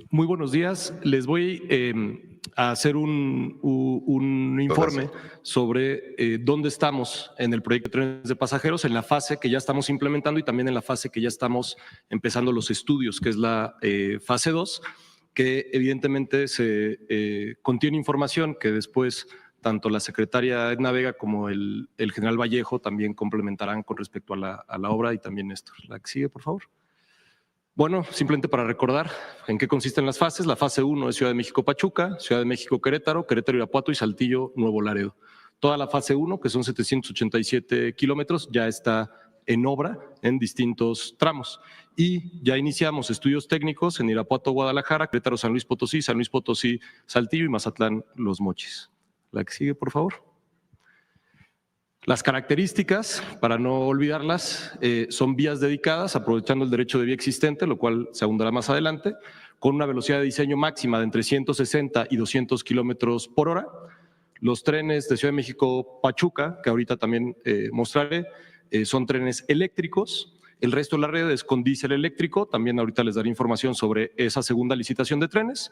Muy buenos días. Les voy a hacer un informe sobre dónde estamos en el proyecto de trenes de pasajeros, en la fase que ya estamos implementando y también en la fase que ya estamos empezando los estudios, que es la fase 2, que evidentemente contiene información que después tanto la secretaria Edna Vega como el general Vallejo también complementarán con respecto a la obra, y también Néstor. La que sigue, por favor. Bueno, simplemente para recordar en qué consisten las fases. La fase 1 es Ciudad de México-Pachuca, Ciudad de México-Querétaro, Querétaro-Irapuato y Saltillo-Nuevo Laredo. Toda la fase 1, que son 787 kilómetros, ya está en obra en distintos tramos. Y ya iniciamos estudios técnicos en Irapuato-Guadalajara, Querétaro-San Luis Potosí, San Luis Potosí-Saltillo y Mazatlán-Los Mochis. La que sigue, por favor. Las características, para no olvidarlas, son vías dedicadas, aprovechando el derecho de vía existente, lo cual se abundará más adelante, con una velocidad de diseño máxima de entre 160 y 200 kilómetros por hora. Los trenes de Ciudad de México-Pachuca, que ahorita también mostraré, son trenes eléctricos. El resto de la red es con diésel eléctrico. También ahorita les daré información sobre esa segunda licitación de trenes.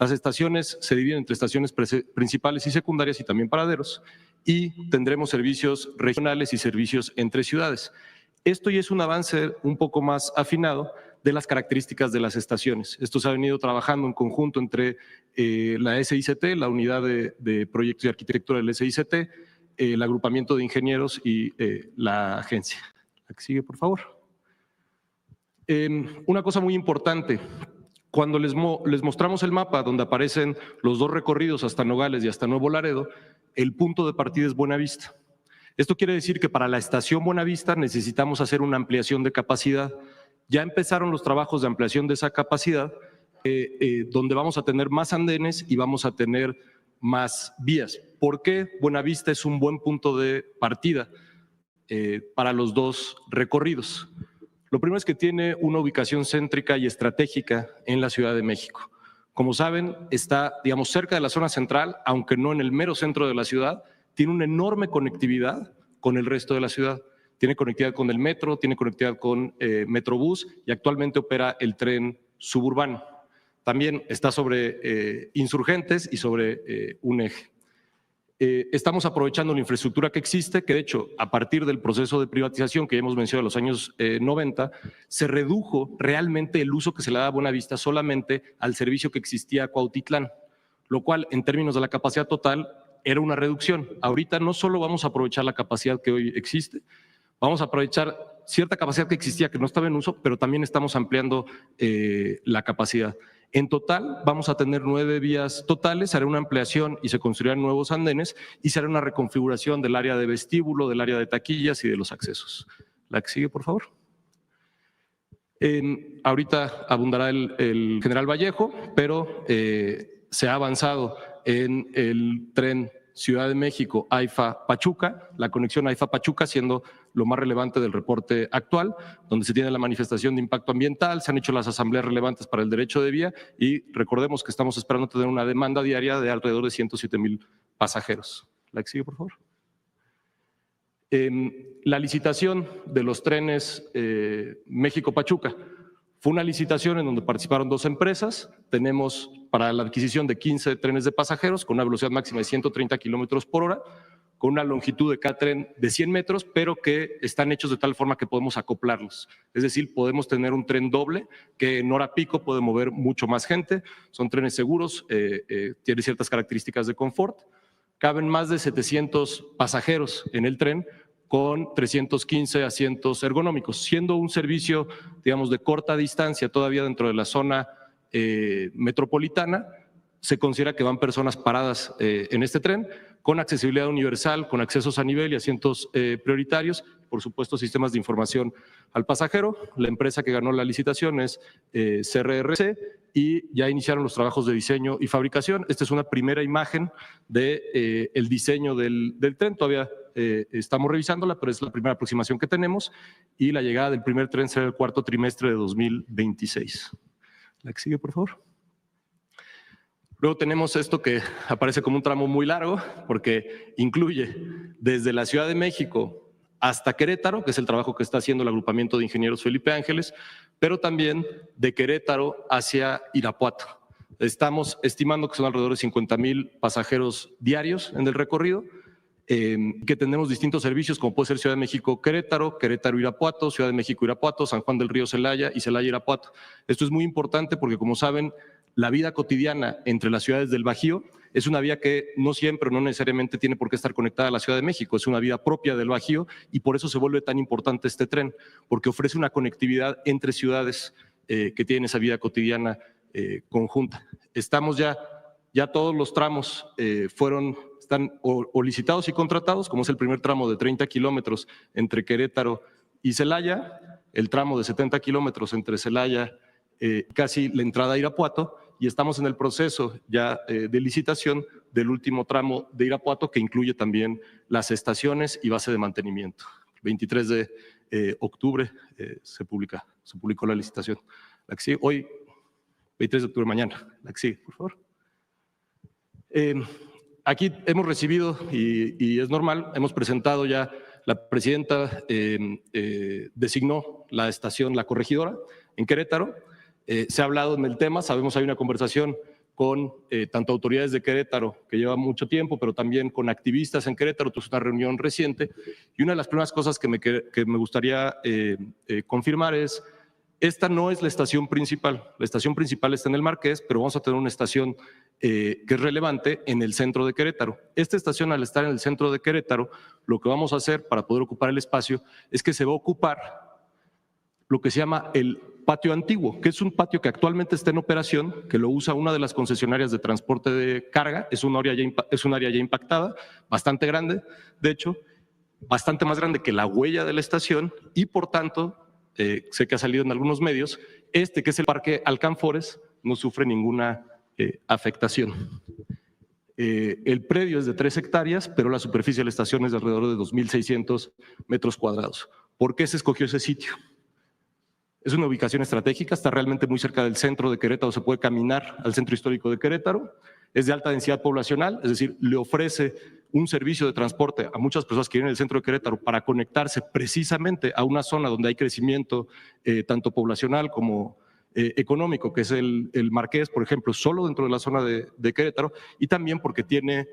Las estaciones se dividen entre estaciones principales y secundarias y también paraderos. Y tendremos servicios regionales y servicios entre ciudades. Esto ya es un avance un poco más afinado de las características de las estaciones. Esto se ha venido trabajando en conjunto entre la SICT, la unidad de proyectos y arquitectura del SICT, el agrupamiento de ingenieros y la agencia. La que sigue, por favor. Una cosa muy importante, cuando les mostramos el mapa donde aparecen los dos recorridos hasta Nogales y hasta Nuevo Laredo, el punto de partida es Buenavista. Esto quiere decir que para la estación Buenavista necesitamos hacer una ampliación de capacidad. Ya empezaron los trabajos de ampliación de esa capacidad, donde vamos a tener más andenes y vamos a tener más vías. ¿Por qué Buenavista es un buen punto de partida para los dos recorridos? Lo primero es que tiene una ubicación céntrica y estratégica en la Ciudad de México. Como saben, está, digamos, cerca de la zona central, aunque no en el mero centro de la ciudad. Tiene una enorme conectividad con el resto de la ciudad. Tiene conectividad con el metro, tiene conectividad con Metrobús y actualmente opera el tren suburbano. También está sobre Insurgentes y sobre un eje. Estamos aprovechando la infraestructura que existe, que de hecho, a partir del proceso de privatización que ya hemos mencionado en los años 90, se redujo realmente el uso que se le da a Buenavista solamente al servicio que existía a Cuautitlán, lo cual en términos de la capacidad total era una reducción. Ahorita no solo vamos a aprovechar la capacidad que hoy existe, vamos a aprovechar cierta capacidad que existía que no estaba en uso, pero también estamos ampliando la capacidad. En total vamos a tener 9 vías totales, se hará una ampliación y se construirán nuevos andenes y se hará una reconfiguración del área de vestíbulo, del área de taquillas y de los accesos. La que sigue, por favor. Ahorita abundará el general Vallejo, pero se ha avanzado en el tren Ciudad de México, AIFA-Pachuca, la conexión AIFA-Pachuca siendo lo más relevante del reporte actual, donde se tiene la manifestación de impacto ambiental, se han hecho las asambleas relevantes para el derecho de vía y recordemos que estamos esperando tener una demanda diaria de alrededor de 107,000 pasajeros. La que sigue, por favor. La licitación de los trenes México-Pachuca fue una licitación en donde participaron 2 empresas. Tenemos para la adquisición de 15 trenes de pasajeros con una velocidad máxima de 130 kilómetros por hora, con una longitud de cada tren de 100 metros, pero que están hechos de tal forma que podemos acoplarlos. Es decir, podemos tener un tren doble que en hora pico puede mover mucho más gente. Son trenes seguros, tienen ciertas características de confort. Caben más de 700 pasajeros en el tren, con 315 asientos ergonómicos, siendo un servicio, digamos, de corta distancia todavía dentro de la zona metropolitana. Se considera que van personas paradas en este tren, con accesibilidad universal, con accesos a nivel y asientos prioritarios, por supuesto sistemas de información al pasajero. La empresa que ganó la licitación es CRRC y ya iniciaron los trabajos de diseño y fabricación. Esta es una primera imagen del diseño del tren, todavía estamos revisándola, pero es la primera aproximación que tenemos y la llegada del primer tren será el 4º trimestre de 2026. La que sigue, por favor. Luego tenemos esto que aparece como un tramo muy largo porque incluye desde la Ciudad de México hasta Querétaro, que es el trabajo que está haciendo el agrupamiento de ingenieros Felipe Ángeles, pero también de Querétaro hacia Irapuato. Estamos estimando que son alrededor de 50,000 pasajeros diarios en el recorrido, que tenemos distintos servicios como puede ser Ciudad de México Querétaro, Querétaro Irapuato, Ciudad de México Irapuato, San Juan del Río Celaya y Celaya Irapuato. Esto es muy importante porque, como saben, la vida cotidiana entre las ciudades del Bajío es una vía que no siempre, no necesariamente tiene por qué estar conectada a la Ciudad de México, es una vía propia del Bajío y por eso se vuelve tan importante este tren, porque ofrece una conectividad entre ciudades que tienen esa vida cotidiana conjunta. Estamos ya todos los tramos están o licitados y contratados, como es el primer tramo de 30 kilómetros entre Querétaro y Celaya, el tramo de 70 kilómetros entre Celaya, casi la entrada a Irapuato, y estamos en el proceso ya de licitación del último tramo de Irapuato, que incluye también las estaciones y base de mantenimiento. El 23 de octubre se publicó la licitación. La que sigue, hoy, 23 de octubre, mañana. La que sigue, por favor. Aquí hemos recibido, y es normal, hemos presentado ya, la presidenta designó la estación La Corregidora en Querétaro. Se ha hablado en el tema, sabemos hay una conversación con tanto autoridades de Querétaro, que lleva mucho tiempo, pero también con activistas en Querétaro, es una reunión reciente, y una de las primeras cosas que me gustaría confirmar es, esta no es la estación principal está en el Marqués, pero vamos a tener una estación que es relevante en el centro de Querétaro. Esta estación, al estar en el centro de Querétaro, lo que vamos a hacer para poder ocupar el espacio es que se va a ocupar lo que se llama el patio antiguo, que es un patio que actualmente está en operación, que lo usa una de las concesionarias de transporte de carga, es un área ya impactada, bastante grande, de hecho, bastante más grande que la huella de la estación y por tanto, sé que ha salido en algunos medios, que es el Parque Alcanfores, no sufre ninguna afectación. El predio es de 3 hectáreas, pero la superficie de la estación es de alrededor de 2,600 metros cuadrados. ¿Por qué se escogió ese sitio? Es una ubicación estratégica, está realmente muy cerca del centro de Querétaro, se puede caminar al centro histórico de Querétaro, es de alta densidad poblacional, es decir, le ofrece un servicio de transporte a muchas personas que vienen del centro de Querétaro para conectarse precisamente a una zona donde hay crecimiento tanto poblacional como económico, que es el Marqués, por ejemplo, solo dentro de la zona de Querétaro, y también porque tiene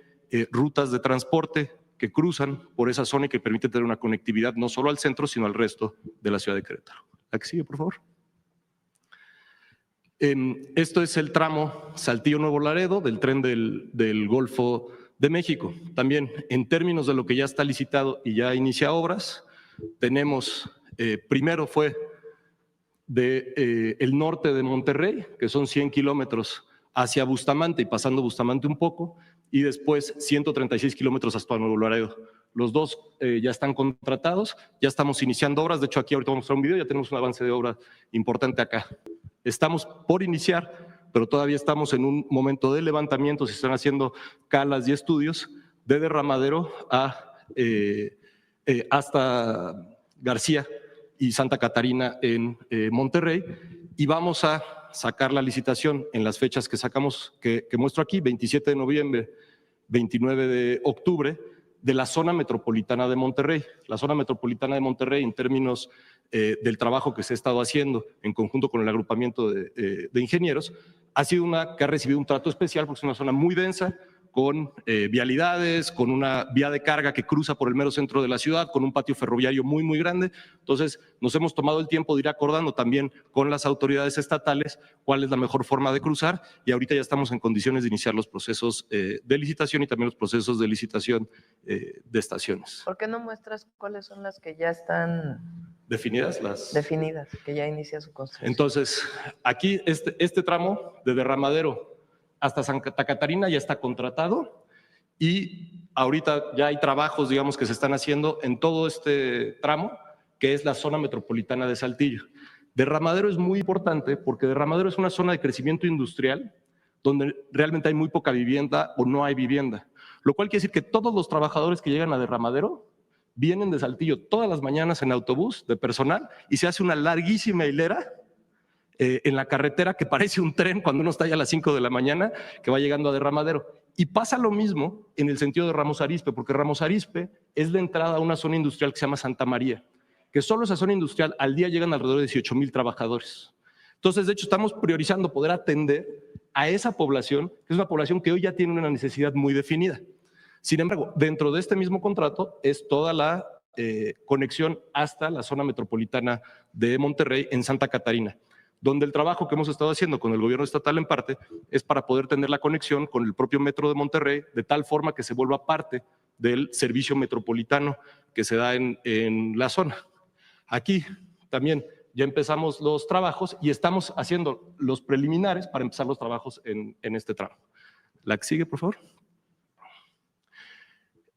rutas de transporte que cruzan por esa zona y que permite tener una conectividad no solo al centro, sino al resto de la ciudad de Querétaro. La que sigue, por favor. Esto es el tramo Saltillo-Nuevo Laredo del tren del Golfo de México. También, en términos de lo que ya está licitado y ya inicia obras, tenemos, primero fue el norte de Monterrey, que son 100 kilómetros hacia Bustamante y pasando Bustamante un poco, y después 136 kilómetros hasta Nuevo Laredo. Los dos ya están contratados, ya estamos iniciando obras. De hecho, aquí ahorita vamos a mostrar un video, ya tenemos un avance de obra importante acá. Estamos por iniciar, pero todavía estamos en un momento de levantamiento, se están haciendo calas y estudios de Derramadero hasta García y Santa Catarina en Monterrey, y vamos a sacar la licitación en las fechas que sacamos, que muestro aquí, 27 de noviembre, 29 de octubre, de la zona metropolitana de Monterrey. La zona metropolitana de Monterrey, en términos del trabajo que se ha estado haciendo en conjunto con el agrupamiento de ingenieros, ha sido una que ha recibido un trato especial porque es una zona muy densa, con vialidades, con una vía de carga que cruza por el mero centro de la ciudad, con un patio ferroviario muy, muy grande. Entonces, nos hemos tomado el tiempo de ir acordando también con las autoridades estatales cuál es la mejor forma de cruzar, y ahorita ya estamos en condiciones de iniciar los procesos de licitación y también los procesos de licitación de estaciones. ¿Por qué no muestras cuáles son las que ya están definidas? Definidas, que ya inicia su construcción. Entonces, aquí este tramo de Derramadero hasta Santa Catarina ya está contratado y ahorita ya hay trabajos, digamos, que se están haciendo en todo este tramo, que es la zona metropolitana de Saltillo. Derramadero es muy importante porque Derramadero es una zona de crecimiento industrial donde realmente hay muy poca vivienda o no hay vivienda, lo cual quiere decir que todos los trabajadores que llegan a Derramadero vienen de Saltillo todas las mañanas en autobús de personal y se hace una larguísima hilera en la carretera que parece un tren cuando uno está ya a las 5 de la mañana que va llegando a Derramadero. Y pasa lo mismo en el sentido de Ramos Arizpe, porque Ramos Arizpe es la entrada a una zona industrial que se llama Santa María. que solo esa zona industrial al día llegan alrededor de 18,000 trabajadores. Entonces, de hecho, estamos priorizando poder atender a esa población, que es una población que hoy ya tiene una necesidad muy definida. Sin embargo, dentro de este mismo contrato es toda la conexión hasta la zona metropolitana de Monterrey en Santa Catarina, donde el trabajo que hemos estado haciendo con el gobierno estatal en parte es para poder tener la conexión con el propio metro de Monterrey de tal forma que se vuelva parte del servicio metropolitano que se da en la zona. Aquí también ya empezamos los trabajos y estamos haciendo los preliminares para empezar los trabajos en este tramo. La que sigue, por favor.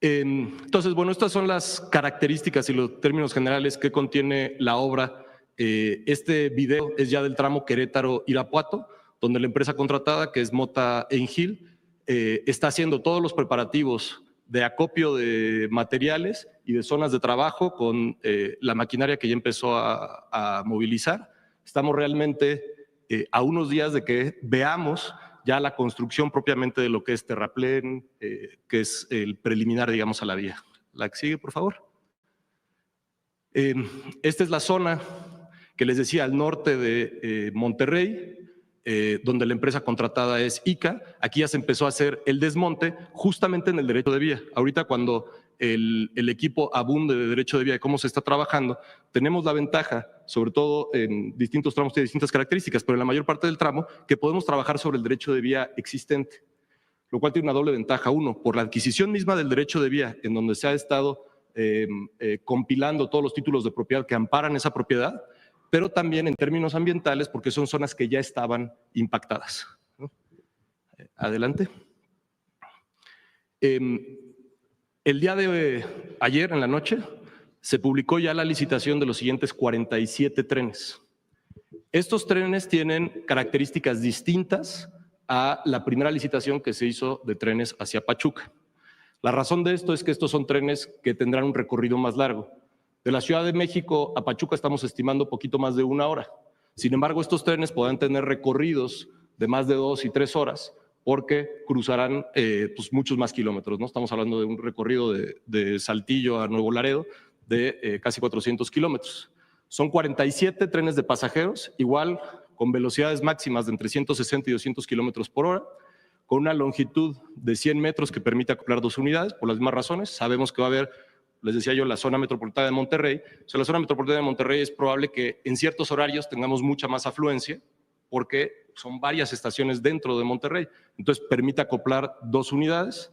Entonces, bueno, estas son las características y los términos generales que contiene la obra. Este video es ya del tramo Querétaro-Irapuato, donde la empresa contratada, que es Mota Engil, está haciendo todos los preparativos de acopio de materiales y de zonas de trabajo con la maquinaria que ya empezó a movilizar. Estamos realmente a unos días de que veamos ya la construcción propiamente de lo que es terraplén, que es el preliminar, digamos, a la vía. La que sigue, por favor. Esta es la zona que les decía al norte de Monterrey, donde la empresa contratada es ICA. Aquí ya se empezó a hacer el desmonte justamente en el derecho de vía. Ahorita cuando el equipo abunde de derecho de vía, de cómo se está trabajando, tenemos la ventaja, sobre todo en distintos tramos de distintas características, pero en la mayor parte del tramo, que podemos trabajar sobre el derecho de vía existente, lo cual tiene una doble ventaja. Uno, por la adquisición misma del derecho de vía, en donde se ha estado compilando todos los títulos de propiedad que amparan esa propiedad, pero también en términos ambientales, porque son zonas que ya estaban impactadas. Adelante. El día de ayer, en la noche, se publicó ya la licitación de los siguientes 47 trenes. Estos trenes tienen características distintas a la primera licitación que se hizo de trenes hacia Pachuca. La razón de esto es que estos son trenes que tendrán un recorrido más largo. De la Ciudad de México a Pachuca estamos estimando poquito más de 1 hora. Sin embargo, estos trenes podrán tener recorridos de más de 2 y 3 horas porque cruzarán pues muchos más kilómetros, ¿no? Estamos hablando de un recorrido de Saltillo a Nuevo Laredo de casi 400 kilómetros. Son 47 trenes de pasajeros, igual con velocidades máximas de entre 160 y 200 kilómetros por hora, con una longitud de 100 metros que permite acoplar 2 unidades, por las mismas razones. Sabemos que va a haber, les decía yo, la zona metropolitana de Monterrey. O sea, la zona metropolitana de Monterrey es probable que en ciertos horarios tengamos mucha más afluencia, porque son varias estaciones dentro de Monterrey. Entonces, permite acoplar 2 unidades.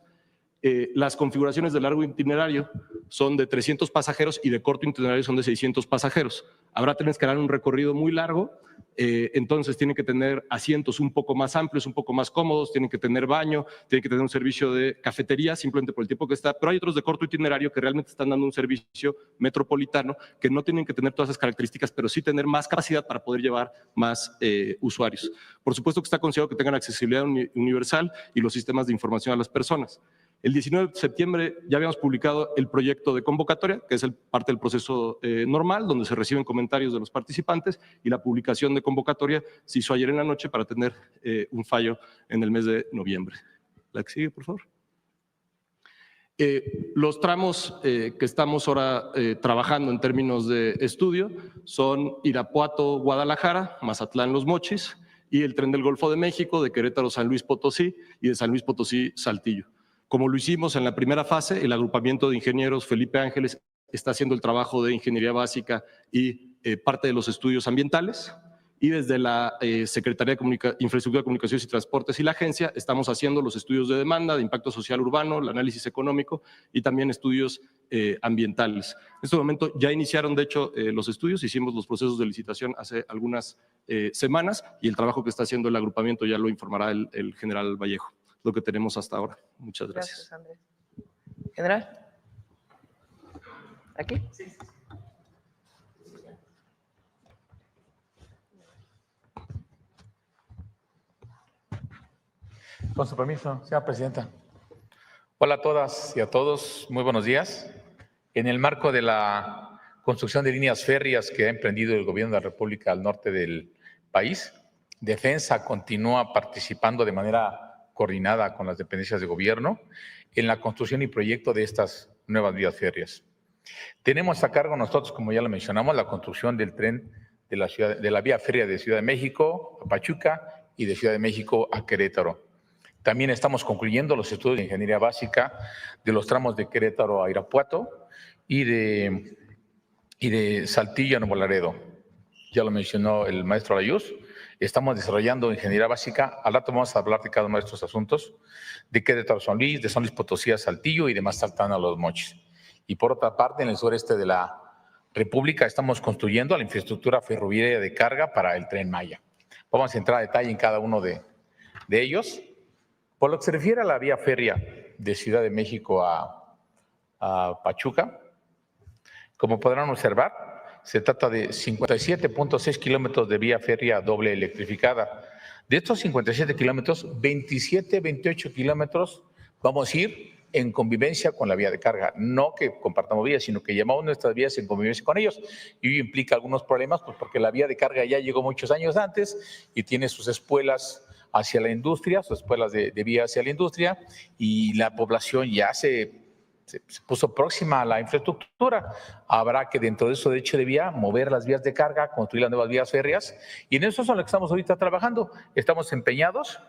Las configuraciones de largo itinerario son de 300 pasajeros y de corto itinerario son de 600 pasajeros. Habrá trenes que harán un recorrido muy largo, entonces tienen que tener asientos un poco más amplios, un poco más cómodos, tienen que tener baño, tienen que tener un servicio de cafetería simplemente por el tiempo que está, pero hay otros de corto itinerario que realmente están dando un servicio metropolitano que no tienen que tener todas esas características, pero sí tener más capacidad para poder llevar más usuarios. Por supuesto que está considerado que tengan accesibilidad universal y los sistemas de información a las personas. El 19 de septiembre ya habíamos publicado el proyecto de convocatoria, que es parte del proceso normal, donde se reciben comentarios de los participantes, y la publicación de convocatoria se hizo ayer en la noche para tener un fallo en el mes de noviembre. La que sigue, por favor. Los tramos que estamos ahora trabajando en términos de estudio son Irapuato-Guadalajara, Mazatlán-Los Mochis, y el tren del Golfo de México, de Querétaro-San Luis Potosí y de San Luis Potosí-Saltillo. Como lo hicimos en la primera fase, el agrupamiento de ingenieros Felipe Ángeles está haciendo el trabajo de ingeniería básica y parte de los estudios ambientales. Y desde la Secretaría de Infraestructura, Comunicaciones y Transportes y la agencia estamos haciendo los estudios de demanda, de impacto social urbano, el análisis económico y también estudios ambientales. En este momento ya iniciaron, de hecho, los estudios, hicimos los procesos de licitación hace algunas semanas y el trabajo que está haciendo el agrupamiento ya lo informará el general Vallejo. Lo que tenemos hasta ahora. Muchas gracias. Gracias, Andrés. General. ¿Aquí? Sí. Con su permiso, señora presidenta. Hola a todas y a todos, muy buenos días. En el marco de la construcción de líneas férreas que ha emprendido el gobierno de la República al norte del país, Defensa continúa participando de manera coordinada con las dependencias de gobierno en la construcción y proyecto de estas nuevas vías férreas. Tenemos a cargo nosotros, como ya lo mencionamos, la construcción del tren de la vía férrea de Ciudad de México a Pachuca y de Ciudad de México a Querétaro. También estamos concluyendo los estudios de ingeniería básica de los tramos de Querétaro a Irapuato y de Saltillo a Nuevo Laredo. Ya lo mencionó el maestro Layuz. Estamos desarrollando ingeniería básica. Al rato vamos a hablar de cada uno de estos asuntos, de Querétaro a San Luis, de San Luis Potosí a Saltillo y de Mazatán a Los Mochis. Y por otra parte, en el sureste de la República estamos construyendo la infraestructura ferroviaria de carga para el Tren Maya. Vamos a entrar a detalle en cada uno de ellos. Por lo que se refiere a la vía férrea de Ciudad de México a Pachuca, como podrán observar, se trata de 57.6 kilómetros de vía férrea doble electrificada. De estos 57 kilómetros, 28 kilómetros vamos a ir en convivencia con la vía de carga. No que compartamos vías, sino que llevamos nuestras vías en convivencia con ellos. Y ello implica algunos problemas, pues porque la vía de carga ya llegó muchos años antes y tiene sus espuelas hacia la industria, sus espuelas de vía hacia la industria, y la población ya se puso próxima a la infraestructura. Habrá que dentro de eso de hecho de vía mover las vías de carga, construir las nuevas vías férreas, y en eso es en lo que estamos ahorita trabajando. Estamos empeñados,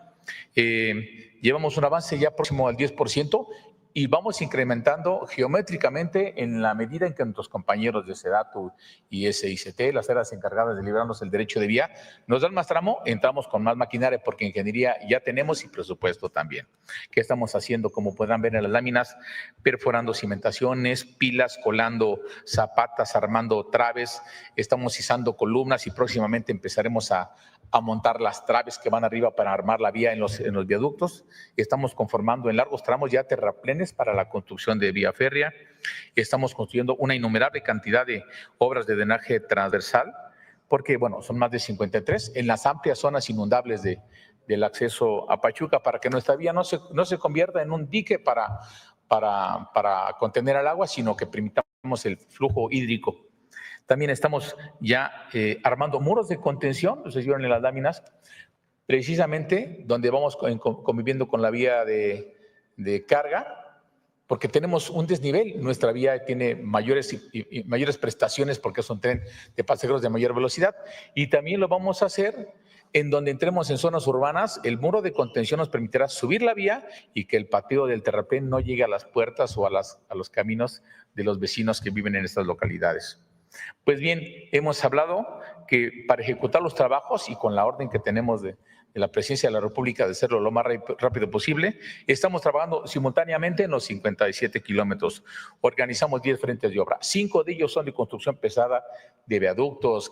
llevamos un avance ya próximo al 10% y vamos incrementando geométricamente en la medida en que nuestros compañeros de SEDATU y SICT, las áreas encargadas de librarnos el derecho de vía, nos dan más tramo, entramos con más maquinaria porque ingeniería ya tenemos y presupuesto también. ¿Qué estamos haciendo? Como podrán ver en las láminas, perforando cimentaciones, pilas, colando zapatas, armando traves, estamos izando columnas y próximamente empezaremos a montar las traves que van arriba para armar la vía en los viaductos. Estamos conformando en largos tramos ya terraplenes para la construcción de vía férrea. Estamos construyendo una innumerable cantidad de obras de drenaje transversal, porque, bueno, son más de 53 en las amplias zonas inundables del acceso a Pachuca, para que nuestra vía no se convierta en un dique para contener el agua, sino que permitamos el flujo hídrico. También estamos ya armando muros de contención, ustedes vieron en las láminas, precisamente donde vamos conviviendo con la vía de carga, porque tenemos un desnivel. Nuestra vía tiene mayores prestaciones porque es un tren de pasajeros de mayor velocidad, y también lo vamos a hacer en donde entremos en zonas urbanas. El muro de contención nos permitirá subir la vía y que el pateo del terraplén no llegue a las puertas o a los caminos de los vecinos que viven en estas localidades. Pues bien, hemos hablado que para ejecutar los trabajos y con la orden que tenemos de la Presidencia de la República de hacerlo lo más rápido posible, estamos trabajando simultáneamente en los 57 kilómetros. Organizamos 10 frentes de obra. 5 de ellos son de construcción pesada de viaductos,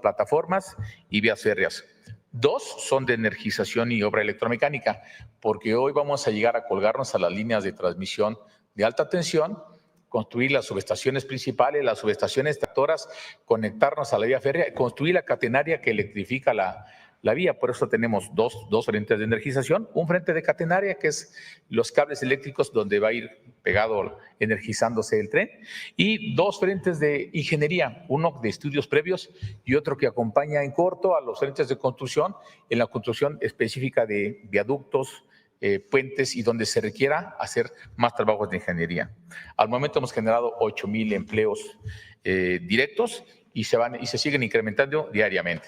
plataformas y vías férreas. 2 son de energización y obra electromecánica, porque hoy vamos a llegar a colgarnos a las líneas de transmisión de alta tensión, construir las subestaciones principales, las subestaciones tractoras, conectarnos a la vía férrea, construir la catenaria que electrifica la vía. Por eso tenemos dos frentes de energización, un frente de catenaria que es los cables eléctricos donde va a ir pegado energizándose el tren, y 2 frentes de ingeniería, uno de estudios previos y otro que acompaña en corto a los frentes de construcción en la construcción específica de viaductos, puentes y donde se requiera hacer más trabajos de ingeniería. Al momento hemos generado 8,000 empleos directos y se siguen incrementando diariamente.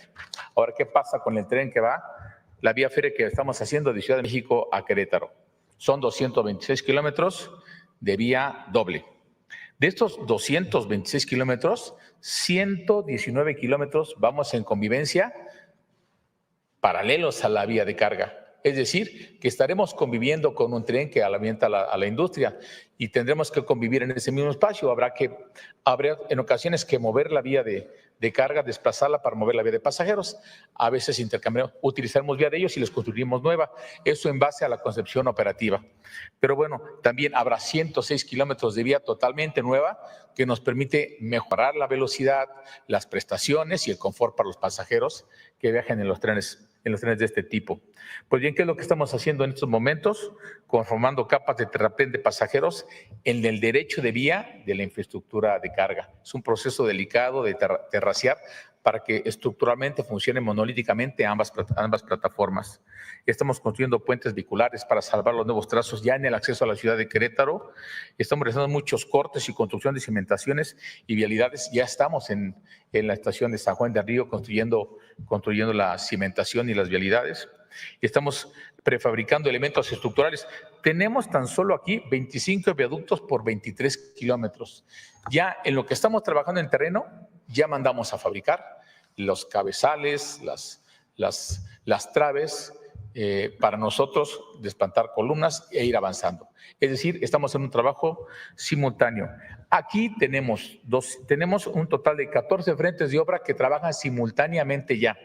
Ahora, ¿qué pasa con el tren que va? La vía férrea que estamos haciendo de Ciudad de México a Querétaro. Son 226 kilómetros de vía doble. De estos 226 kilómetros, 119 kilómetros vamos en convivencia paralelos a la vía de carga. Es decir, que estaremos conviviendo con un tren que alimenta a la industria y tendremos que convivir en ese mismo espacio. Habrá en ocasiones que mover la vía de carga, desplazarla para mover la vía de pasajeros. A veces utilizaremos vía de ellos y les construiremos nueva. Eso en base a la concepción operativa. Pero bueno, también habrá 106 kilómetros de vía totalmente nueva que nos permite mejorar la velocidad, las prestaciones y el confort para los pasajeros que viajen en los trenes de este tipo. Pues bien, ¿qué es lo que estamos haciendo en estos momentos? Conformando capas de terraplén de pasajeros en el derecho de vía de la infraestructura de carga. Es un proceso delicado de terraciar para que estructuralmente funcionen monolíticamente ambas plataformas. Estamos construyendo puentes vehiculares para salvar los nuevos trazos ya en el acceso a la ciudad de Querétaro. Estamos realizando muchos cortes y construcción de cimentaciones y vialidades. Ya estamos en la estación de San Juan del Río construyendo la cimentación y las vialidades. Estamos prefabricando elementos estructurales. Tenemos tan solo aquí 25 viaductos por 23 kilómetros. Ya en lo que estamos trabajando en terreno, ya mandamos a fabricar los cabezales, las traves, para nosotros desplantar columnas e ir avanzando. Es decir, estamos en un trabajo simultáneo. Aquí tenemos un total de 14 frentes de obra que trabajan simultáneamente ya.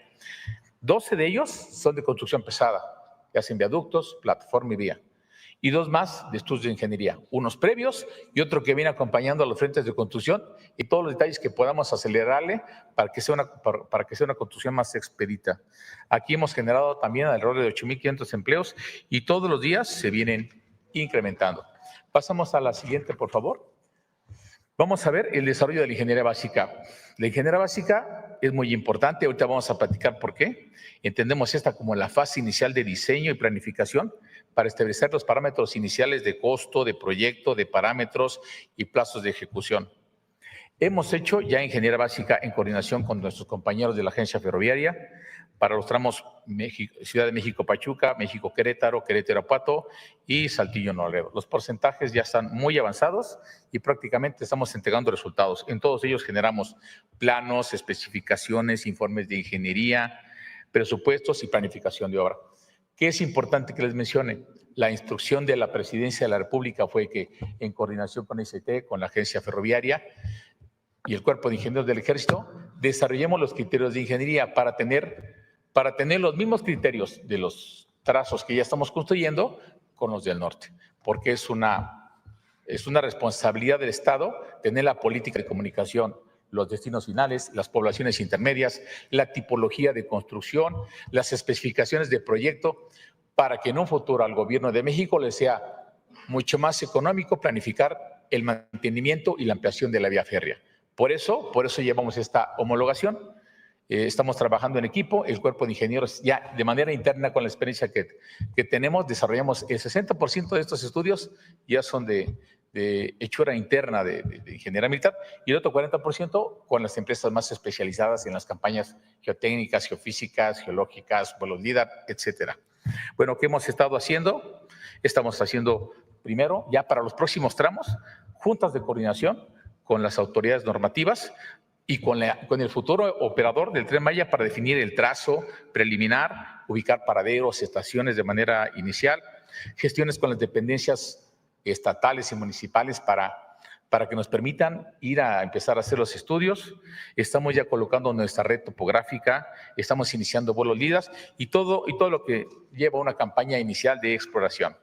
12 de ellos son de construcción pesada, que hacen viaductos, plataforma y vía. Y 2 más de estudios de ingeniería, unos previos y otro que viene acompañando a los frentes de construcción y todos los detalles que podamos acelerarle para que sea una construcción más expedita. Aquí hemos generado también alrededor de 8,500 empleos y todos los días se vienen incrementando. Pasamos a la siguiente, por favor. Vamos a ver el desarrollo de la ingeniería básica. La ingeniería básica es muy importante, ahorita vamos a platicar por qué. Entendemos esta como la fase inicial de diseño y planificación para establecer los parámetros iniciales de costo, de proyecto, de parámetros y plazos de ejecución. Hemos hecho ya ingeniería básica en coordinación con nuestros compañeros de la agencia ferroviaria para los tramos Ciudad de México-Pachuca, México-Querétaro, Querétaro-Apato y Saltillo-Nuevo. Los porcentajes ya están muy avanzados y prácticamente estamos entregando resultados. En todos ellos generamos planos, especificaciones, informes de ingeniería, presupuestos y planificación de obra. ¿Qué es importante que les mencione? La instrucción de la Presidencia de la República fue que en coordinación con ICT, con la agencia ferroviaria y el Cuerpo de Ingenieros del Ejército, desarrollemos los criterios de ingeniería para tener los mismos criterios de los trazos que ya estamos construyendo con los del norte, porque es una responsabilidad del Estado tener la política de comunicación, los destinos finales, las poblaciones intermedias, la tipología de construcción, las especificaciones de proyecto, para que en un futuro al Gobierno de México le sea mucho más económico planificar el mantenimiento y la ampliación de la vía férrea. Por eso llevamos esta homologación. Estamos trabajando en equipo, el cuerpo de ingenieros ya de manera interna con la experiencia que tenemos, desarrollamos el 60% de estos estudios ya son de hechura interna de ingeniería militar y el otro 40% con las empresas más especializadas en las campañas geotécnicas, geofísicas, geológicas, vuelos LIDAR, etcétera. Bueno, ¿qué hemos estado haciendo? Estamos haciendo primero, ya para los próximos tramos, juntas de coordinación con las autoridades normativas y con el futuro operador del Tren Maya para definir el trazo preliminar, ubicar paraderos, estaciones de manera inicial, gestiones con las dependencias estatales y municipales para que nos permitan ir a empezar a hacer los estudios. Estamos ya colocando nuestra red topográfica, estamos iniciando vuelos LIDAR y todo lo que lleva una campaña inicial de exploración.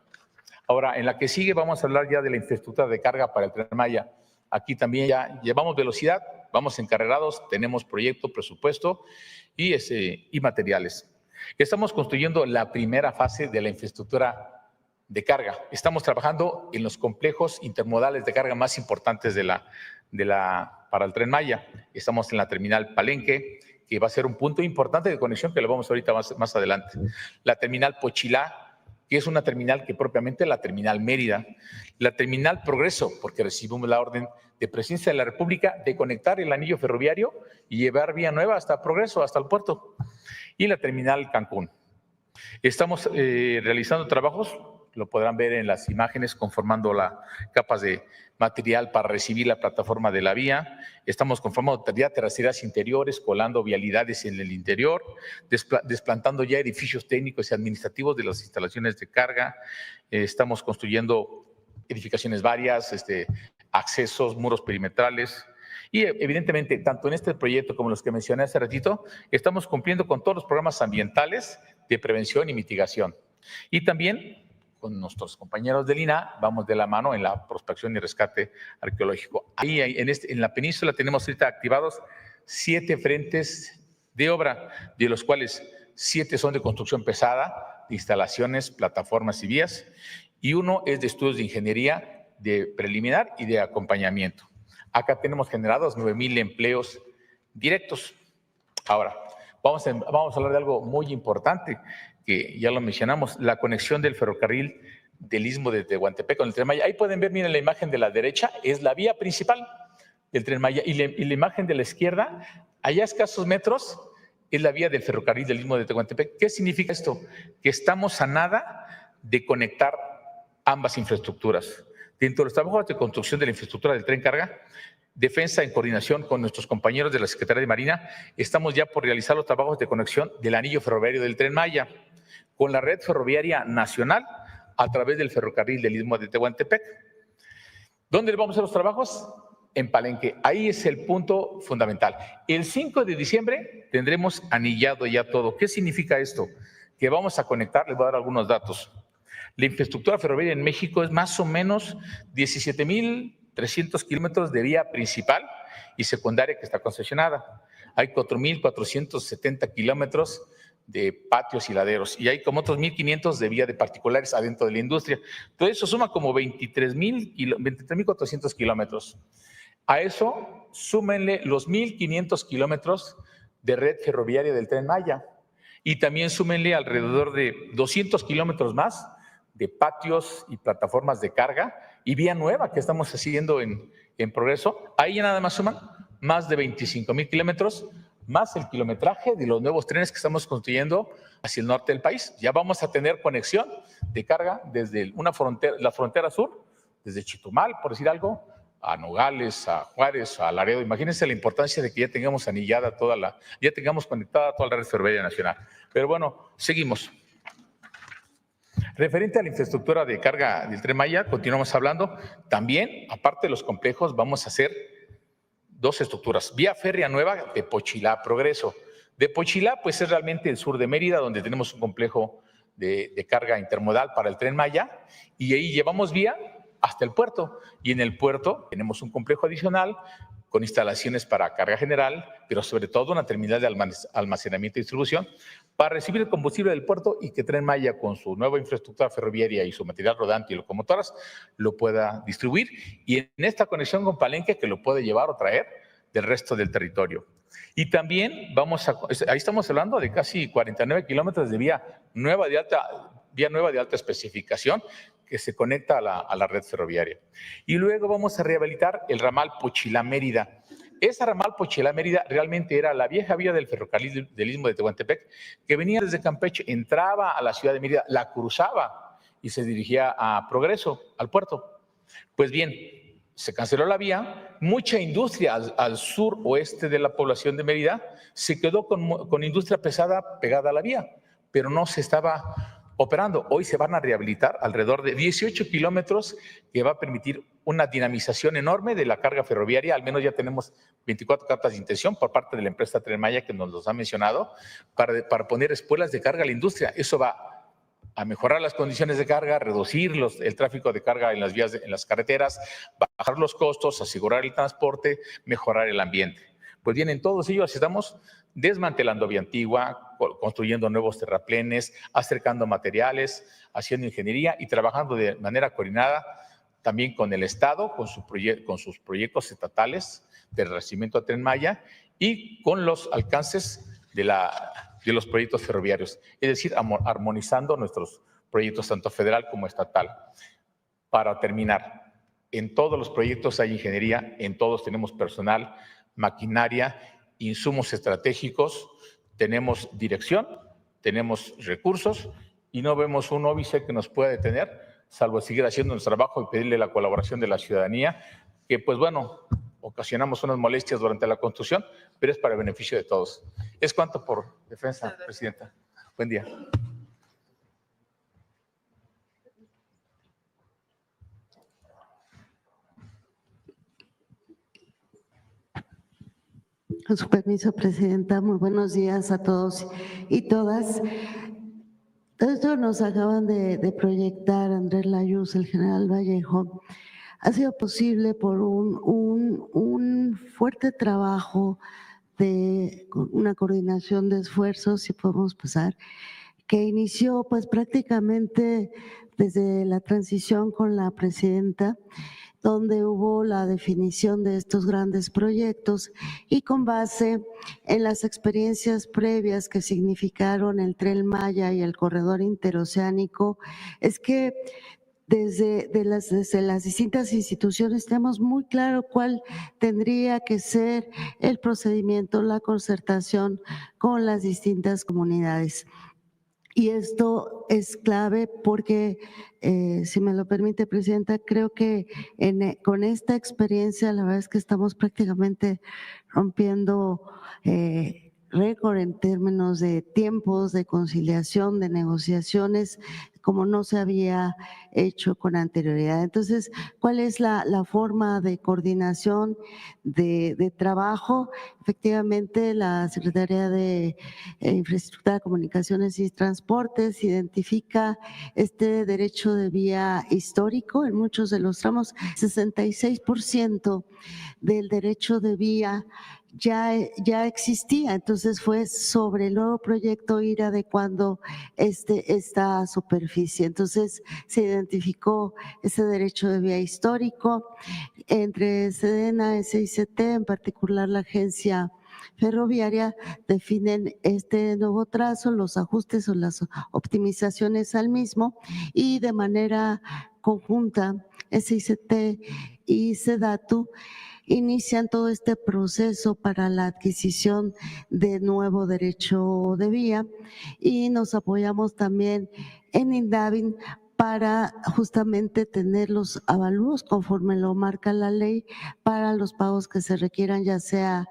Ahora, en la que sigue vamos a hablar ya de la infraestructura de carga para el Tren Maya. Aquí también ya llevamos velocidad, vamos encarrerados, tenemos proyecto, presupuesto y materiales. Estamos construyendo la primera fase de la infraestructura de carga. Estamos trabajando en los complejos intermodales de carga más importantes para el Tren Maya. Estamos en la terminal Palenque, que va a ser un punto importante de conexión que lo vamos ahorita más adelante. La terminal Pochilá, que es una terminal que propiamente la terminal Mérida. La terminal Progreso, porque recibimos la orden de Presidencia de la República de conectar el anillo ferroviario y llevar vía nueva hasta Progreso, hasta el puerto. Y la terminal Cancún. Estamos realizando trabajos, lo podrán ver en las imágenes, conformando las capas de material para recibir la plataforma de la vía. Estamos conformando ya terracerías interiores, colando vialidades en el interior, desplantando ya edificios técnicos y administrativos de las instalaciones de carga. Estamos construyendo edificaciones varias, accesos, muros perimetrales. Y evidentemente, tanto en este proyecto como los que mencioné hace ratito, estamos cumpliendo con todos los programas ambientales de prevención y mitigación. Y también con nuestros compañeros del INAH, vamos de la mano en la prospección y rescate arqueológico. Ahí en la península tenemos ahorita activados 7 frentes de obra, de los cuales 7 son de construcción pesada, de instalaciones, plataformas y vías, y 1 es de estudios de ingeniería de preliminar y de acompañamiento. Acá tenemos generados 9,000 empleos directos. Ahora, vamos a hablar de algo muy importante, que ya lo mencionamos, la conexión del ferrocarril del Istmo de Tehuantepec con el Tren Maya. Ahí pueden ver, miren, la imagen de la derecha es la vía principal del Tren Maya y la imagen de la izquierda, allá a escasos metros, es la vía del ferrocarril del Istmo de Tehuantepec. ¿Qué significa esto? Que estamos a nada de conectar ambas infraestructuras. Dentro de los trabajos de construcción de la infraestructura del tren carga, Defensa, en coordinación con nuestros compañeros de la Secretaría de Marina, estamos ya por realizar los trabajos de conexión del anillo ferroviario del Tren Maya con la red ferroviaria nacional a través del ferrocarril del Istmo de Tehuantepec. ¿Dónde vamos a hacer los trabajos? En Palenque. Ahí es el punto fundamental. El 5 de diciembre tendremos anillado ya todo. ¿Qué significa esto? Que vamos a conectar, les voy a dar algunos datos. La infraestructura ferroviaria en México es más o menos 17,300 kilómetros de vía principal y secundaria que está concesionada. Hay 4,470 kilómetros de patios y laderos y hay como otros 1,500 de vía de particulares adentro de la industria. Todo eso suma como 23,400 kilómetros. A eso súmenle los 1,500 kilómetros de red ferroviaria del Tren Maya y también súmenle alrededor de 200 kilómetros más de patios y plataformas de carga y vía nueva que estamos haciendo en progreso. Ahí ya nada más suman más de 25,000 kilómetros, más el kilometraje de los nuevos trenes que estamos construyendo hacia el norte del país. Ya vamos a tener conexión de carga desde la frontera sur, desde Chetumal, por decir algo, a Nogales, a Juárez, a Laredo. Imagínense la importancia de que ya tengamos anillada ya tengamos conectada toda la red ferroviaria nacional. Pero bueno, seguimos. Referente a la infraestructura de carga del Tren Maya, continuamos hablando. También, aparte de los complejos, vamos a hacer dos estructuras. Vía férrea nueva de Pochilá a Progreso. De Pochilá, pues es realmente el sur de Mérida, donde tenemos un complejo de carga intermodal para el Tren Maya, y ahí llevamos vía hasta el puerto. Y en el puerto tenemos un complejo adicional con instalaciones para carga general, pero sobre todo una terminal de almacenamiento y distribución para recibir el combustible del puerto y que Tren Maya, con su nueva infraestructura ferroviaria y su material rodante y locomotoras, lo pueda distribuir. Y en esta conexión con Palenque, que lo puede llevar o traer del resto del territorio. Y también ahí estamos hablando de casi 49 kilómetros de vía nueva de alta especificación que se conecta a la red ferroviaria. Y luego vamos a rehabilitar el ramal Pochilá-Mérida. Esa ramal Pochilá-Mérida realmente era la vieja vía del ferrocarril del Istmo de Tehuantepec, que venía desde Campeche, entraba a la ciudad de Mérida, la cruzaba y se dirigía a Progreso, al puerto. Pues bien, se canceló la vía, mucha industria al sur oeste de la población de Mérida se quedó con industria pesada pegada a la vía, pero no se estaba operando. Hoy se van a rehabilitar alrededor de 18 kilómetros que va a permitir una dinamización enorme de la carga ferroviaria. Al menos ya tenemos 24 cartas de intención por parte de la empresa Tren Maya que nos los ha mencionado para poner espuelas de carga a la industria. Eso va a mejorar las condiciones de carga, reducir el tráfico de carga en las vías, en las carreteras, bajar los costos, asegurar el transporte, mejorar el ambiente. Pues bien, en todos ellos estamos desmantelando vía antigua, construyendo nuevos terraplenes, acercando materiales, haciendo ingeniería y trabajando de manera coordinada también con el Estado, con sus proyectos estatales de revestimiento a Tren Maya y con los alcances de los proyectos ferroviarios, es decir, armonizando nuestros proyectos tanto federal como estatal. Para terminar, en todos los proyectos hay ingeniería, en todos tenemos personal, maquinaria, insumos estratégicos, tenemos dirección, tenemos recursos y no vemos un óbice que nos pueda detener, salvo seguir haciendo nuestro trabajo y pedirle la colaboración de la ciudadanía, que pues bueno, ocasionamos unas molestias durante la construcción, pero es para el beneficio de todos. Es cuanto por defensa, Presidenta. Buen día. Con su permiso, Presidenta, muy buenos días a todos y todas. Esto nos acaban de proyectar Andrés Layuz, el general Vallejo. Ha sido posible por un fuerte trabajo de una coordinación de esfuerzos, si podemos pasar, que inició pues prácticamente desde la transición con la presidenta donde hubo la definición de estos grandes proyectos y con base en las experiencias previas que significaron el Tren Maya y el corredor interoceánico, es que desde las distintas instituciones tenemos muy claro cuál tendría que ser el procedimiento, la concertación con las distintas comunidades. Y esto es clave porque, si me lo permite, Presidenta, creo que con esta experiencia la verdad es que estamos prácticamente rompiendo récord en términos de tiempos, de conciliación, de negociaciones, como no se había hecho con anterioridad. Entonces, ¿cuál es la forma de coordinación de trabajo? Efectivamente, la Secretaría de Infraestructura, Comunicaciones y Transportes identifica este derecho de vía histórico en muchos de los tramos. 66% del derecho de vía ya existía, entonces fue sobre el nuevo proyecto ir adecuando esta superficie. Entonces se identificó ese derecho de vía histórico entre SEDENA, SICT, en particular la agencia ferroviaria, definen este nuevo trazo, los ajustes o las optimizaciones al mismo y de manera conjunta SICT y SEDATU inician todo este proceso para la adquisición de nuevo derecho de vía y nos apoyamos también en INDAVIN para justamente tener los avalúos conforme lo marca la ley para los pagos que se requieran, ya sea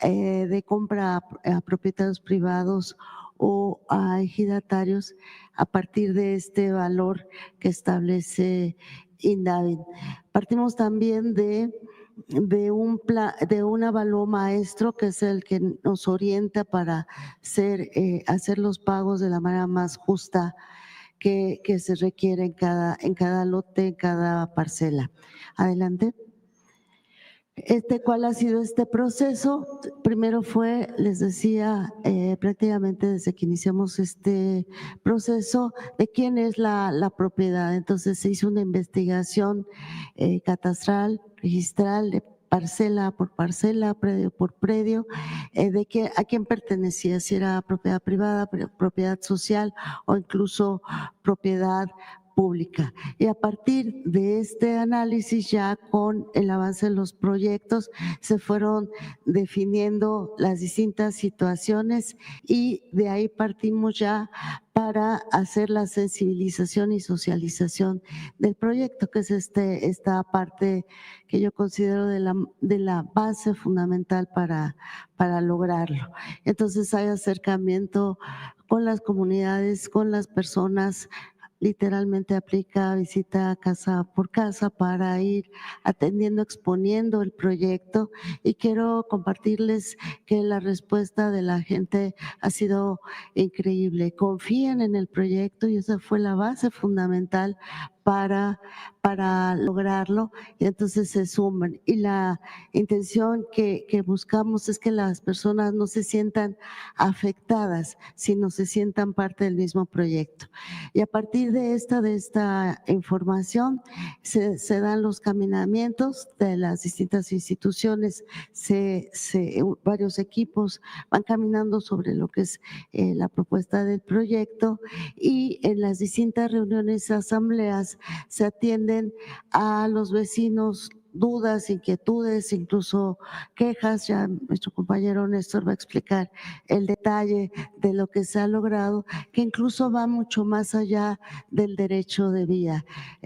de compra a propietarios privados o a ejidatarios a partir de este valor que establece INDAVIN. Partimos también de un avalúo maestro que es el que nos orienta para hacer los pagos de la manera más justa que se requiere en cada lote, en cada parcela. Adelante. ¿Cuál ha sido este proceso? Primero fue, les decía, prácticamente desde que iniciamos este proceso, de quién es la propiedad. Entonces se hizo una investigación catastral, registral, de parcela por parcela, predio por predio, a quién pertenecía, si era propiedad privada, propiedad social o incluso propiedad pública. Y a partir de este análisis, ya con el avance de los proyectos, se fueron definiendo las distintas situaciones y de ahí partimos ya para hacer la sensibilización y socialización del proyecto, que es esta parte que yo considero de la base fundamental para lograrlo. Entonces hay acercamiento con las comunidades, con las personas, literalmente aplica visita casa por casa para ir atendiendo, exponiendo el proyecto y quiero compartirles que la respuesta de la gente ha sido increíble. Confían en el proyecto y esa fue la base fundamental para lograrlo y entonces se suman. Y la intención que buscamos es que las personas no se sientan afectadas, sino se sientan parte del mismo proyecto. Y a partir de esta información se dan los caminamientos de las distintas instituciones, varios equipos van caminando sobre lo que es la propuesta del proyecto y en las distintas reuniones, asambleas, se atienden a los vecinos dudas, inquietudes, incluso quejas. Ya nuestro compañero Néstor va a explicar el detalle de lo que se ha logrado, que incluso va mucho más allá del derecho de vía.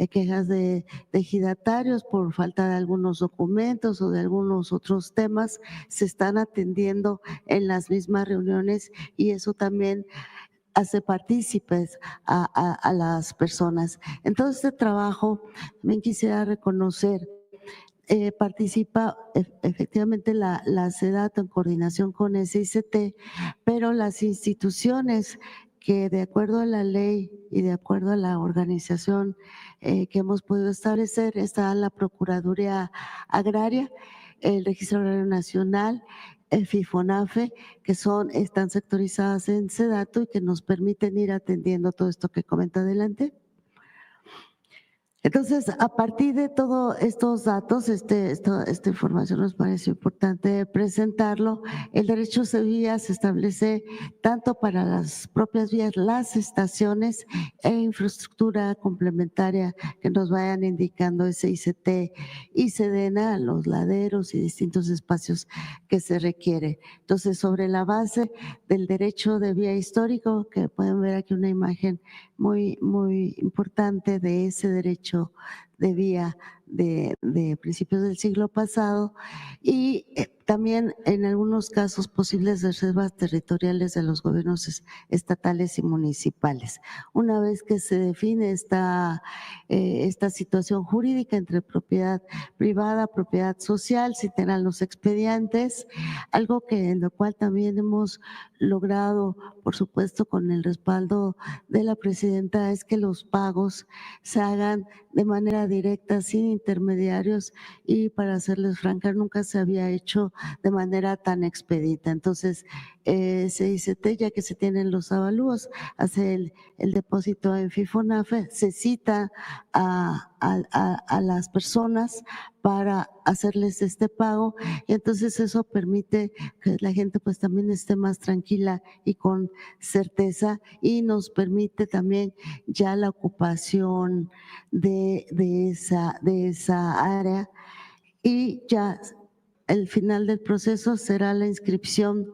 Quejas de ejidatarios por falta de algunos documentos o de algunos otros temas se están atendiendo en las mismas reuniones y eso también hace partícipes a las personas. En todo este trabajo, también quisiera reconocer, participa efectivamente la SEDATU en coordinación con SICT, pero las instituciones que de acuerdo a la ley y de acuerdo a la organización que hemos podido establecer, está la Procuraduría Agraria, el Registro Agrario Nacional, el FIFONAFE, que están sectorizadas en SEDATU y que nos permiten ir atendiendo todo esto que comenta adelante. Entonces, a partir de todos estos datos, esta información nos parece importante presentarlo. El derecho de vía se establece tanto para las propias vías, las estaciones e infraestructura complementaria que nos vayan indicando SICT y SEDENA, los laderos y distintos espacios que se requiere. Entonces, sobre la base del derecho de vía histórico, que pueden ver aquí una imagen muy importante de ese derecho de vía de principios del siglo pasado y también en algunos casos posibles reservas territoriales de los gobiernos estatales y municipales. Una vez que se define esta situación jurídica entre propiedad privada, propiedad social, se tendrán los expedientes, algo que en lo cual también hemos logrado, por supuesto, con el respaldo de la presidenta, es que los pagos se hagan de manera directa, sin intermediarios, y para serles franca, nunca se había hecho de manera tan expedita. Entonces, se dice, ya que se tienen los avalúos, hace el depósito en FIFONAFE, se cita a las personas para hacerles este pago y entonces eso permite que la gente pues también esté más tranquila y con certeza y nos permite también ya la ocupación de esa área y ya el final del proceso será la inscripción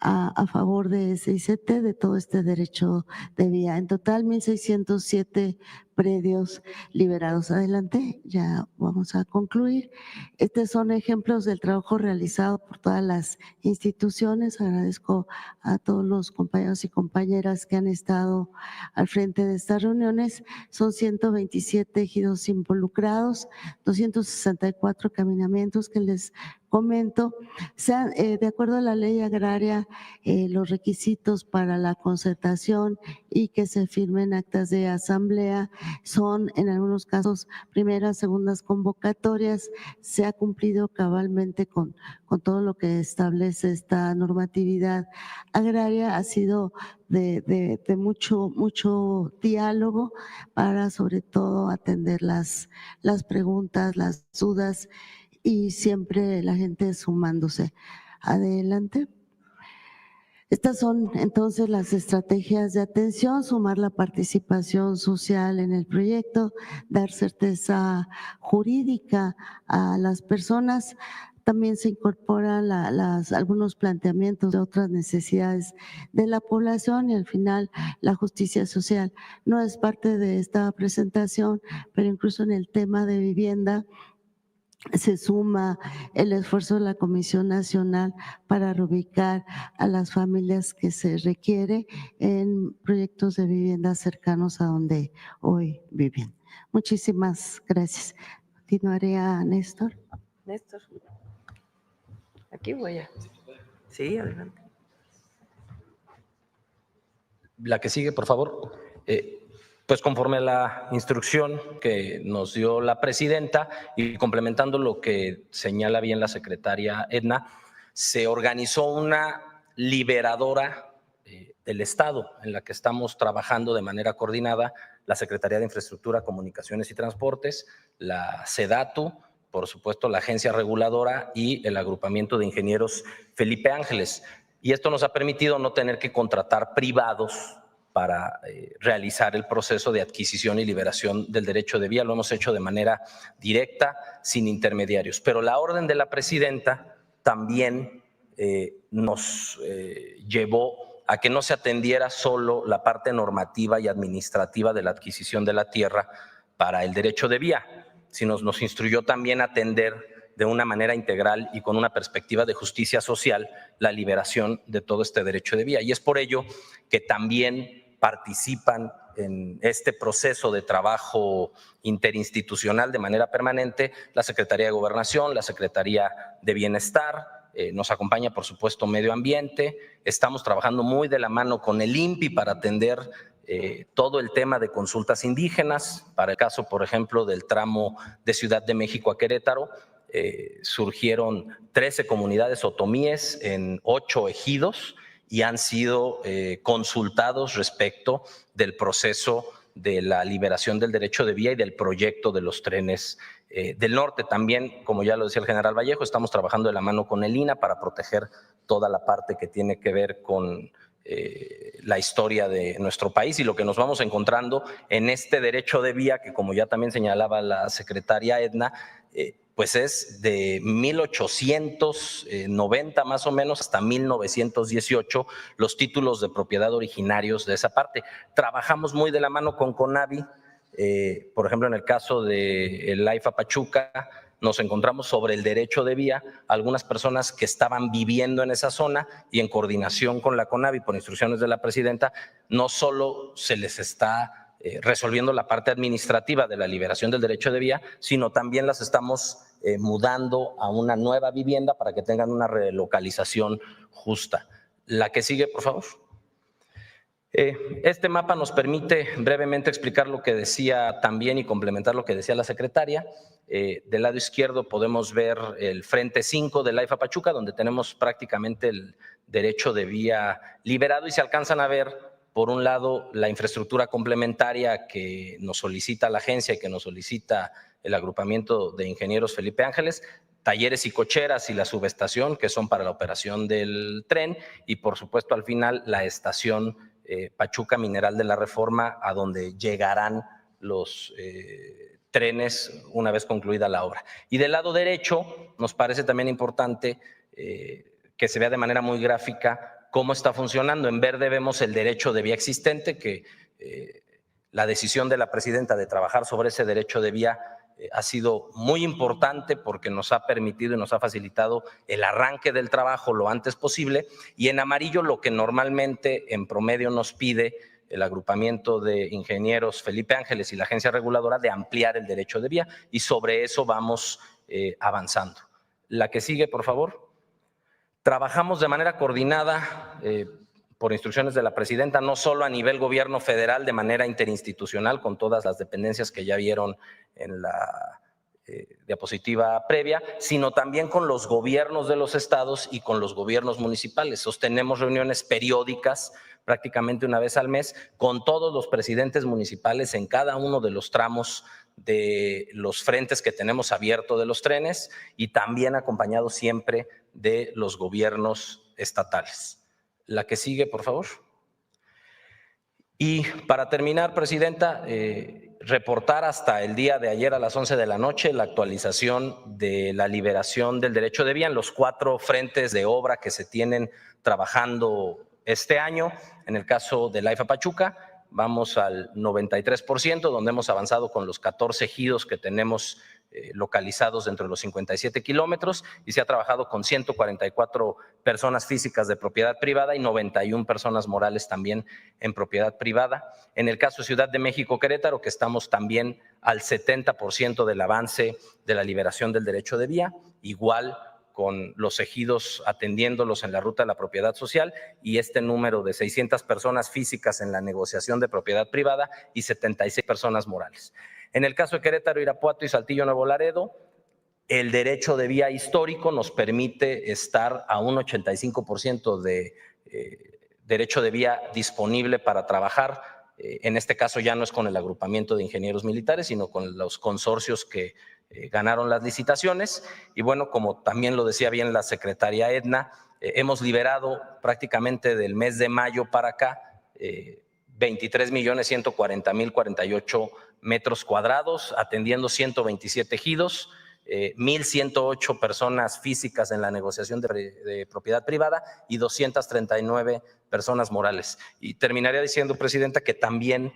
a favor de SICT de todo este derecho de vía. En total, 1,607 predios liberados. Adelante, ya vamos a concluir. Estos son ejemplos del trabajo realizado por todas las instituciones. Agradezco a todos los compañeros y compañeras que han estado al frente de estas reuniones. Son 127 ejidos involucrados, 264 caminamientos que les comento. De acuerdo a la ley agraria, los requisitos para la concertación y que se firmen actas de asamblea son en algunos casos primeras, segundas convocatorias. Se ha cumplido cabalmente con todo lo que establece esta normatividad agraria. Ha sido de mucho diálogo para sobre todo atender las preguntas, las dudas y siempre la gente sumándose. Adelante. Estas son entonces las estrategias de atención: sumar la participación social en el proyecto, dar certeza jurídica a las personas. También se incorporan algunos planteamientos de otras necesidades de la población y al final la justicia social. No es parte de esta presentación, pero incluso en el tema de vivienda se suma el esfuerzo de la Comisión Nacional para reubicar a las familias que se requiere en proyectos de vivienda cercanos a donde hoy viven. Muchísimas gracias. Continuaré a Néstor. Néstor. Aquí voy a. Sí, adelante. La que sigue, por favor. Pues conforme a la instrucción que nos dio la presidenta y complementando lo que señala bien la secretaria Edna, se organizó una liberadora del Estado en la que estamos trabajando de manera coordinada la Secretaría de Infraestructura, Comunicaciones y Transportes, la SEDATU, por supuesto la Agencia Reguladora y el Agrupamiento de Ingenieros Felipe Ángeles. Y esto nos ha permitido no tener que contratar privados para realizar el proceso de adquisición y liberación del derecho de vía. Lo hemos hecho de manera directa, sin intermediarios. Pero la orden de la presidenta también nos llevó a que no se atendiera solo la parte normativa y administrativa de la adquisición de la tierra para el derecho de vía, sino nos instruyó también a atender de una manera integral y con una perspectiva de justicia social la liberación de todo este derecho de vía. Y es por ello que también participan en este proceso de trabajo interinstitucional de manera permanente la Secretaría de Gobernación, la Secretaría de Bienestar, nos acompaña por supuesto Medio Ambiente. Estamos trabajando muy de la mano con el INPI para atender todo el tema de consultas indígenas. Para el caso, por ejemplo, del tramo de Ciudad de México a Querétaro, surgieron 13 comunidades otomíes en 8 ejidos y han sido consultados respecto del proceso de la liberación del derecho de vía y del proyecto de los trenes del norte. También, como ya lo decía el general Vallejo, estamos trabajando de la mano con el INAH para proteger toda la parte que tiene que ver con la historia de nuestro país y lo que nos vamos encontrando en este derecho de vía que, como ya también señalaba la secretaria Edna, pues es de 1890 más o menos hasta 1918 los títulos de propiedad originarios de esa parte. Trabajamos muy de la mano con CONAVI, por ejemplo en el caso del AIFA Pachuca, nos encontramos sobre el derecho de vía algunas personas que estaban viviendo en esa zona y en coordinación con la CONAVI por instrucciones de la presidenta, no solo se les está resolviendo la parte administrativa de la liberación del derecho de vía, sino también las estamos mudando a una nueva vivienda para que tengan una relocalización justa. La que sigue, por favor. Este mapa nos permite brevemente explicar lo que decía también y complementar lo que decía la secretaria. Del lado izquierdo podemos ver el frente 5 del AIFA Pachuca, donde tenemos prácticamente el derecho de vía liberado y se alcanzan a ver, por un lado, la infraestructura complementaria que nos solicita la agencia y que nos solicita el agrupamiento de ingenieros Felipe Ángeles, talleres y cocheras y la subestación que son para la operación del tren y por supuesto al final la estación Pachuca Mineral de la Reforma a donde llegarán los trenes una vez concluida la obra. Y del lado derecho nos parece también importante que se vea de manera muy gráfica cómo está funcionando. En verde vemos el derecho de vía existente, que la decisión de la presidenta de trabajar sobre ese derecho de vía ha sido muy importante porque nos ha permitido y nos ha facilitado el arranque del trabajo lo antes posible. Y en amarillo lo que normalmente en promedio nos pide el agrupamiento de ingenieros Felipe Ángeles y la agencia reguladora de ampliar el derecho de vía y sobre eso vamos avanzando. La que sigue, por favor. Trabajamos de manera coordinada por instrucciones de la presidenta, no solo a nivel gobierno federal, de manera interinstitucional con todas las dependencias que ya vieron en la diapositiva previa, sino también con los gobiernos de los estados y con los gobiernos municipales. Sostenemos reuniones periódicas prácticamente una vez al mes con todos los presidentes municipales en cada uno de los tramos de los frentes que tenemos abiertos de los trenes y también acompañado siempre de los gobiernos estatales. La que sigue, por favor. Y para terminar, presidenta, reportar hasta el día de ayer a las 11 de la noche la actualización de la liberación del derecho de vía en los 4 frentes de obra que se tienen trabajando este año. En el caso del AIFA Pachuca, vamos al 93%, donde hemos avanzado con los 14 ejidos que tenemos localizados dentro de los 57 kilómetros y se ha trabajado con 144 personas físicas de propiedad privada y 91 personas morales también en propiedad privada. En el caso de Ciudad de México, Querétaro, que estamos también al 70% del avance de la liberación del derecho de vía, igual con los ejidos atendiéndolos en la ruta de la propiedad social y este número de 600 personas físicas en la negociación de propiedad privada y 76 personas morales. En el caso de Querétaro, Irapuato y Saltillo Nuevo Laredo, el derecho de vía histórico nos permite estar a un 85% de derecho de vía disponible para trabajar. En este caso ya no es con el agrupamiento de ingenieros militares, sino con los consorcios que ganaron las licitaciones. Y bueno, como también lo decía bien la secretaria Edna, hemos liberado prácticamente del mes de mayo para acá 23.140.048 metros cuadrados, atendiendo 127 ejidos, 1,108 personas físicas en la negociación de propiedad privada y 239 personas morales. Y terminaría diciendo, presidenta, que también,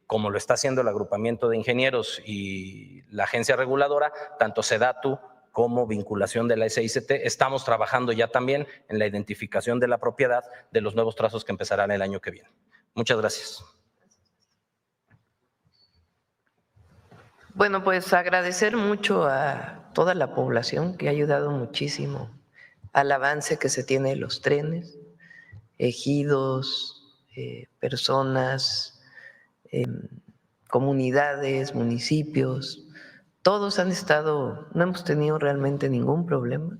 como lo está haciendo el agrupamiento de ingenieros y la agencia reguladora, tanto SEDATU como vinculación de la SICT, estamos trabajando ya también en la identificación de la propiedad de los nuevos trazos que empezarán el año que viene. Muchas gracias. Bueno, pues agradecer mucho a toda la población que ha ayudado muchísimo al avance que se tiene de los trenes, ejidos, personas, comunidades, municipios, todos han estado, no hemos tenido realmente ningún problema.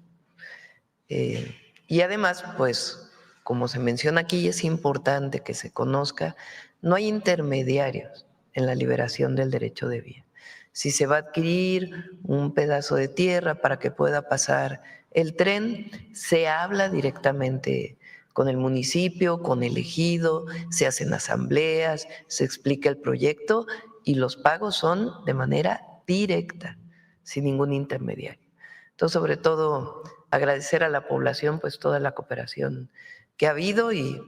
Y además, pues, como se menciona aquí, y es importante que se conozca, no hay intermediarios en la liberación del derecho de vía. Si se va a adquirir un pedazo de tierra para que pueda pasar el tren, se habla directamente con el municipio, con el ejido, se hacen asambleas, se explica el proyecto y los pagos son de manera directa, sin ningún intermediario. Entonces, sobre todo, agradecer a la población pues toda la cooperación que ha habido y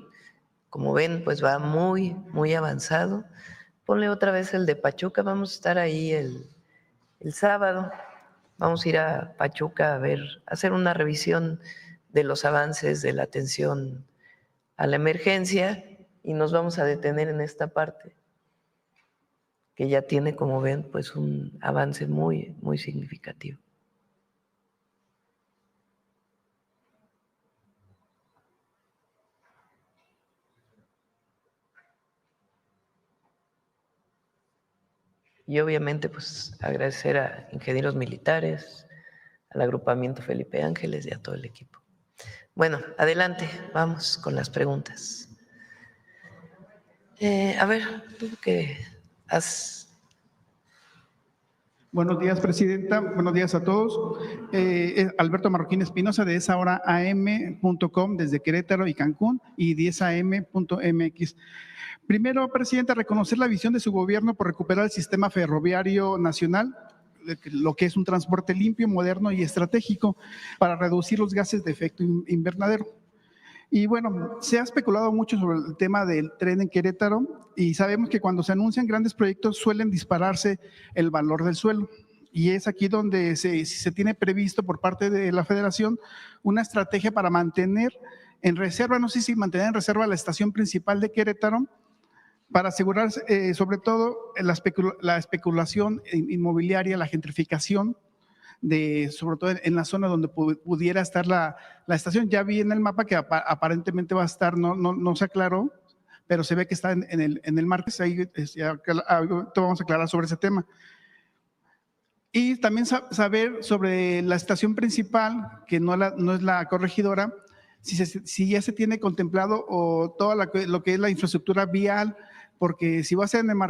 como ven, pues va muy, muy avanzado. Ponle otra vez el de Pachuca, vamos a estar ahí el sábado. Vamos a ir a Pachuca a hacer una revisión de los avances de la atención a la emergencia y nos vamos a detener en esta parte, que ya tiene, como ven, pues un avance muy, muy significativo. Y obviamente, pues agradecer a ingenieros militares, al agrupamiento Felipe Ángeles y a todo el equipo. Bueno, adelante, vamos con las preguntas. A ver, tú que has... Buenos días, presidenta. Buenos días a todos. Alberto Marroquín Espinosa de esahoraam.com desde Querétaro y Cancún y 10am.mx. Primero, presidenta, reconocer la visión de su gobierno por recuperar el sistema ferroviario nacional, lo que es un transporte limpio, moderno y estratégico para reducir los gases de efecto invernadero. Y bueno, se ha especulado mucho sobre el tema del tren en Querétaro y sabemos que cuando se anuncian grandes proyectos suelen dispararse el valor del suelo. Y es aquí donde se tiene previsto por parte de la Federación una estrategia para mantener en reserva, no sé si mantener en reserva la estación principal de Querétaro, para asegurar sobre todo la especulación inmobiliaria, la gentrificación, sobre todo en la zona donde pudiera estar la estación. Ya vi en el mapa que aparentemente va a estar, no se aclaró, pero se ve que está en el martes. Ahí vamos a aclarar sobre ese tema. Y también saber sobre la estación principal, que no es la corregidora, si ya se tiene contemplado o todo lo que es la infraestructura vial, porque si va a ser en el martes,